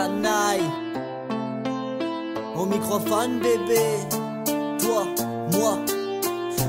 canaille. Au microphone bébé, toi, moi,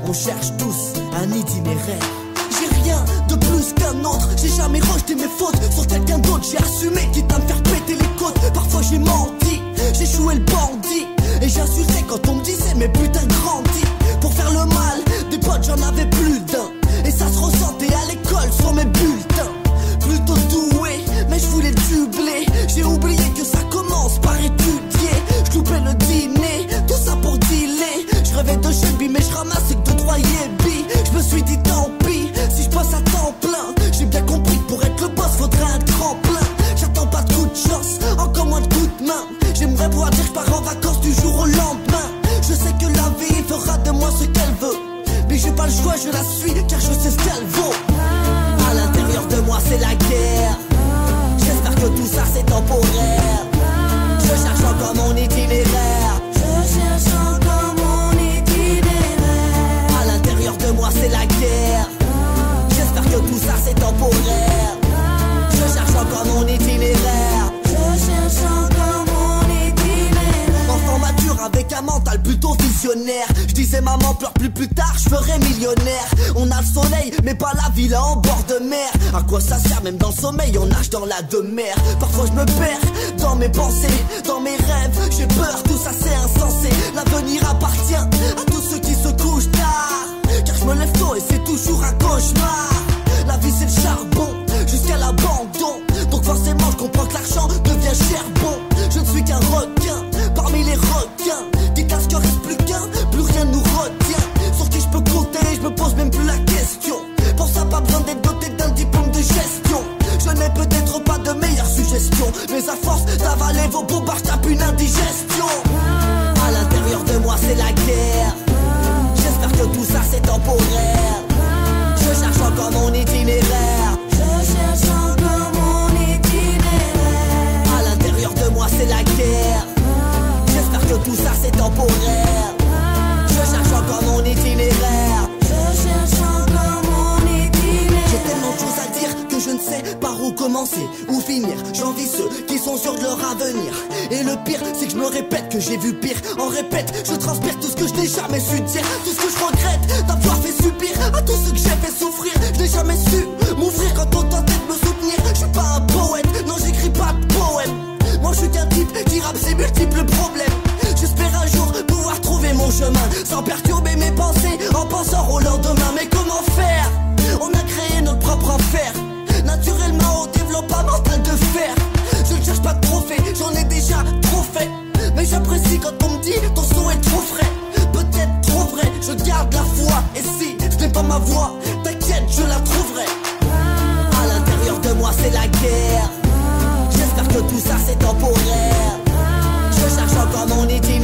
on cherche tous un itinéraire. J'ai rien de plus qu'un autre, j'ai jamais rejeté mes fautes sur quelqu'un d'autre. J'ai assumé quitte à me faire péter les côtes. Parfois j'ai menti, j'ai joué le bandit, et j'insultais quand on me disait mais putain grandis. Pour faire le mal, des potes j'en avais plus d'un, et ça se ressentait à l'école sur mes bulletins. Plutôt doué, mais je voulais du blé. J'ai oublié que ça commence par étudier. Je loupais le dîner, tout ça pour dealer. Je rêvais de Shelby mais je ramassais que 2-3 yébis. Je me suis dit tant pis, si je passe à temps plein. J'ai bien compris que pour être le boss faudrait un tremplin. J'attends pas de coup de chance, encore moins de coups de main. J'aimerais pouvoir dire que je pars en vacances du jour au lendemain. Je sais que la vie fera de moi ce qu'elle veut, mais j'ai pas le choix, je la suis car je sais ce qu'elle vaut. À l'intérieur de moi c'est la guerre. J'espère que tout ça c'est temporaire. Je cherche encore mon itinéraire. Je cherche encore mon itinéraire. À l'intérieur de moi c'est la guerre. J'espère que tout ça c'est temporaire. Je cherche encore mon itinéraire. Je cherche encore mon itinéraire. Enfant mature avec un mental plutôt visionnaire. Je disais maman pleure plus tard je ferai millionnaire. On a le soleil mais pas la villa en bord de mer. À quoi ça sert même dans le sommeil on nage dans la demeure. Parfois je me perds dans mes pensées, dans mes rêves. J'ai peur tout ça c'est insensé. L'avenir appartient à tous ceux qui se couchent tard, car je me lève tôt et c'est toujours un cauchemar. La vie c'est le charbon jusqu'à l'abandon, donc forcément je comprends que l'argent devient cher bon. Je ne suis qu'un requin parmi les requins. Dites à ce qu'il reste plus qu'un, plus rien nous retient. Sur qui je peux compter, je me pose même plus la question. Pour ça pas besoin d'être doté d'un diplôme de gestion. Je n'ai peut-être pas de meilleures suggestions, mais à force d'avaler vos bobards je tape une indigestion. À l'intérieur de moi c'est la guerre. J'espère que tout ça c'est temporaire. Je cherche encore mon itinéraire. Je cherche encore mon itinéraire. À l'intérieur de moi c'est la guerre. J'espère que tout ça c'est temporaire. Je cherche encore mon itinéraire. Je cherche encore mon itinéraire. J'ai tellement de choses à dire que je ne sais par où commencer, où finir. J'envie ceux qui sont sûrs de leur avenir. Et le pire c'est que je me répète que j'ai vu pire. En répète, je transpire tout ce que je n'ai jamais su dire. Tout ce que je regrette d'avoir fait subir à tous ceux que j'ai fait souffrir. Je n'ai jamais su m'ouvrir quand on tentait de me soutenir. Je suis pas un poète, non j'écris pas de poème. Moi je suis qu'un type qui rappe ses multiples problèmes. J'espère un jour pouvoir trouver mon chemin sans perturber mes pensées en pensant au lendemain. Mais comment faire? On a créé notre propre enfer. Naturellement on développe un mental de fer. Je ne cherche pas de trophée, j'en ai déjà trop fait. Mais j'apprécie quand on me dit ton son est trop frais. Peut-être trop vrai, je garde la foi. Et si ce n'est pas ma voix, t'inquiète je la trouverai. À l'intérieur de moi c'est la guerre. J'espère que tout ça c'est temporaire. Je cherche encore mon itinéraire.